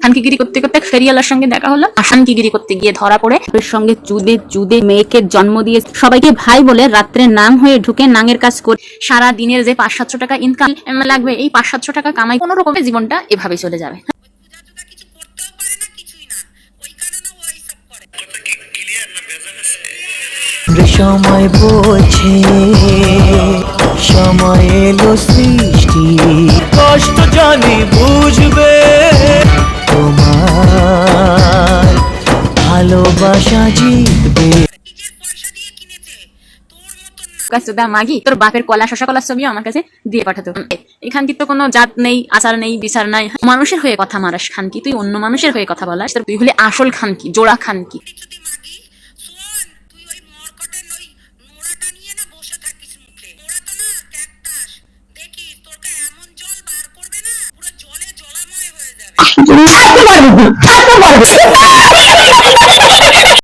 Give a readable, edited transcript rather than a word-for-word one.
খানকিগিরি করতে করতে ফেরিওয়ালার সঙ্গে দেখা হলো। আসানকিগিরি করতে গিয়ে ধরা পড়ে ওর সঙ্গে চুদে চুদে মেয়েকে জন্ম দিয়ে সবাইকে ভাই বলে রাত্রে নাং হয়ে ঢুকে নাঙের কাজ করে সারা দিনের যে 500-700 টাকা ইনকাম লাগবে, এই 500-700 টাকা কামাই কোনো রকমের জীবনটা এভাবে চলে যাবে। সময় বলছে সময় এলো সৃষ্টি, কষ্ট জানি বুঝবে তোমার ভালোবাসা জিতবে। মাগি তোর বাপের কলা শশা কলার ছবিও আমার কাছে দিয়ে পাঠাতো। এখানকি তো কোনো জাত নেই, আচার নেই, বিচার নাই। মানুষের হয়ে কথা মারাস খানকি, তুই অন্য মানুষের হয়ে কথা বলাস, তুই হলে আসল খানকি, জোড়া খানকি। পারবে